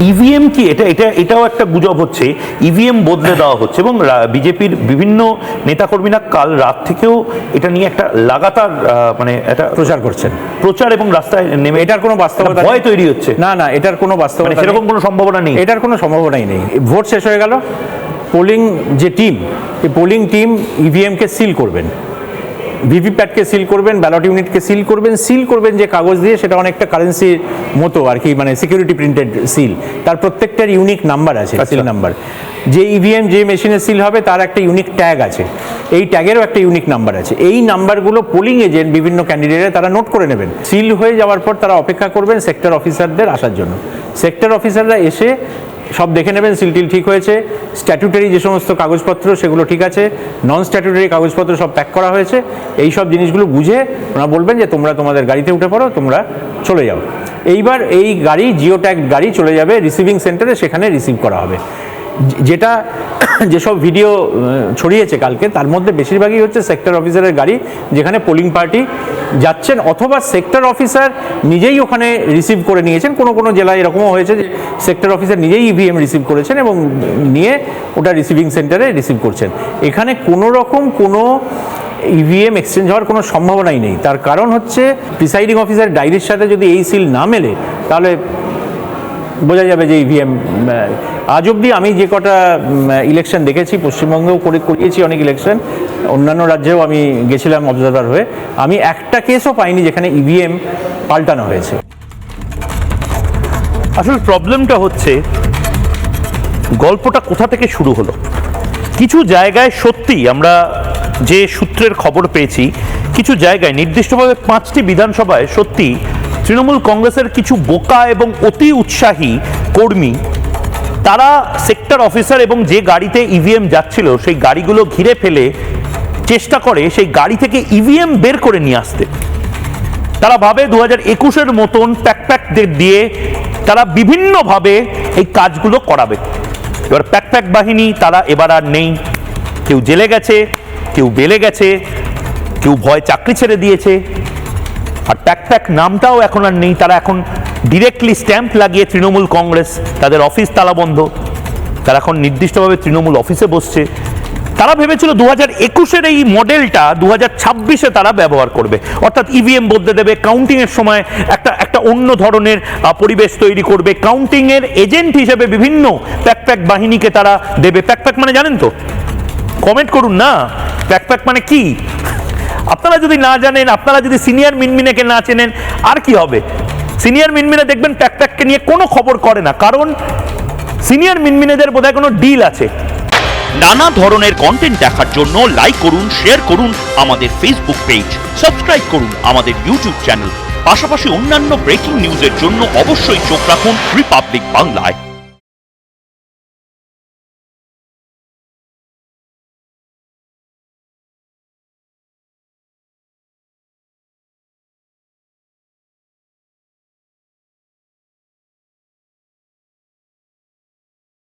EVM কি এটাও একটা গুজব হচ্ছে, ইভিএম বদলে দেওয়া হচ্ছে এবং বিজেপির বিভিন্ন নেতাকর্মীরা কাল রাত থেকেও এটা নিয়ে একটা লাগাতার মানে এটা প্রচার এবং রাস্তায় নেমে এটার কোনো বাস্তবতা ভয় তৈরি হচ্ছে। না, এটার কোনো বাস্তবতা সেরকম কোনো সম্ভাবনা নেই, এটার কোনো সম্ভাবনাই নেই। ভোট শেষ হয়ে গেল, পোলিং যে টিম, এই পোলিং টিম ইভিএমকে সিল করবেন, ভিভিপ্যাটকে সিল করবেন, ব্যালট ইউনিটকে সিল করবেন যে কাগজ দিয়ে, সেটা অনেকটা কারেন্সির মতো আর কি, মানে সিকিউরিটি প্রিন্টেড সিল। তার প্রত্যেকটার ইউনিক নাম্বার আছে, সিল নাম্বার। যে ইভিএম যে মেশিনে সিল হবে তার একটা ইউনিক ট্যাগ আছে, এই ট্যাগেরও একটা ইউনিক নাম্বার আছে। এই নাম্বারগুলো পোলিং এজেন্ট বিভিন্ন ক্যান্ডিডেটে তারা নোট করে নেবেন। সিল হয়ে যাওয়ার পর তারা অপেক্ষা করবেন সেক্টর অফিসারদের আসার জন্য। সেক্টর অফিসাররা এসে সব দেখে নেবেন, সিলটিল ঠিক হয়েছে, স্ট্যাটুটারি যে সমস্ত কাগজপত্র সেগুলো ঠিক আছে, নন স্ট্যাটুটারি কাগজপত্র সব প্যাক করা হয়েছে, এই সব জিনিসগুলো বুঝে ওনারা বলবেন যে তোমরা তোমাদের গাড়িতে উঠে পড়ো, তোমরা চলে যাও। এইবার এই গাড়ি, জিও ট্যাগ গাড়ি চলে যাবে রিসিভিং সেন্টারে, সেখানে রিসিভ করা হবে। যেটা যেসব ভিডিও ছড়িয়েছে কালকে, তার মধ্যে বেশিরভাগই হচ্ছে সেক্টর অফিসারের গাড়ি, যেখানে পোলিং পার্টি যাচ্ছেন, অথবা সেক্টর অফিসার নিজেই ওখানে রিসিভ করে নিয়েছেন। কোনো জেলায় এরকমও হয়েছে যে সেক্টর অফিসার নিজেই ইভিএম রিসিভ করেছেন এবং নিয়ে ওটা রিসিভিং সেন্টারে রিসিভ করছেন। এখানে কোনো রকম কোনো ইভিএম এক্সচেঞ্জ হওয়ার কোনো সম্ভাবনাই নেই। তার কারণ হচ্ছে প্রিসাইডিং অফিসার ডায়েরির সাথে যদি এই সিল না মেলে, তাহলে বোঝা যাবে যে ইভিএম। আজ অবধি আমি যে কটা ইলেকশন দেখেছি, পশ্চিমবঙ্গেও করিয়েছি অনেক ইলেকশন, অন্যান্য রাজ্যেও আমি গেছিলাম অবজারভার হয়ে, আমি একটা কেসও পাইনি যেখানে ইভিএম পাল্টানো হয়েছে। আসলে প্রবলেমটা হচ্ছে গল্পটা কোথা থেকে শুরু হলো। কিছু জায়গায় সত্যি আমরা যে সূত্রের খবর পেয়েছি, কিছু জায়গায় নির্দিষ্টভাবে 5টি বিধানসভায় সত্যি তৃণমূল কংগ্রেসের কিছু বোকা এবং অতি উৎসাহী কর্মী, তারা সেক্টর অফিসার এবং যে গাড়িতে ইভিএম যাচ্ছিল সেই গাড়িগুলো ঘিরে ফেলে চেষ্টা করে সেই গাড়ি থেকে ইভিএম বের করে নিয়ে আসতে। তারা ভাবে 2021-এর মতন প্যাক দিয়ে তারা বিভিন্নভাবে এই কাজগুলো করাবে। এবার প্যাক বাহিনী তারা এবার আর নেই, কেউ জেলে গেছে, কেউ বেলে গেছে, কেউ ভয় চাকরি ছেড়ে দিয়েছে, আর প্যাক নামটাও এখন আর নেই। তারা এখন ডিরেক্টলি স্ট্যাম্প লাগিয়ে তৃণমূল কংগ্রেস, তাদের অফিস তালাবন্ধ, তারা এখন নির্দিষ্টভাবে তৃণমূল অফিসে বসছে। তারা ভেবেছিল 2021-এর এই মডেলটা 2026-এ তারা ব্যবহার করবে, অর্থাৎ ইভিএম বদলে দেবে, কাউন্টিংয়ের সময় একটা অন্য ধরনের পরিবেশ তৈরি করবে, কাউন্টিংয়ের এজেন্ট হিসেবে বিভিন্ন প্যাক বাহিনীকে তারা দেবে। প্যাক মানে জানেন তো? কমেন্ট করুন না, প্যাক মানে কি? আপনারা যদি না জানেন, আপনারা যদি সিনিয়র মিনমিনেকে না চেনেন, আর কি হবে? সিনিয়র মিনমিনে দেখবেন প্যাককে নিয়ে কোনো খবর করে না, কারণ সিনিয়র মিনমিনেদের বোধহয় কোনো ডিল আছে। নানা ধরনের কন্টেন্ট দেখার জন্য লাইক করুন, শেয়ার করুন আমাদের ফেসবুক পেজ, সাবস্ক্রাইব করুন আমাদের ইউটিউব চ্যানেল। পাশাপাশি অন্যান্য ব্রেকিং নিউজের জন্য অবশ্যই চোখ রাখুন রিপাবলিক বাংলায়।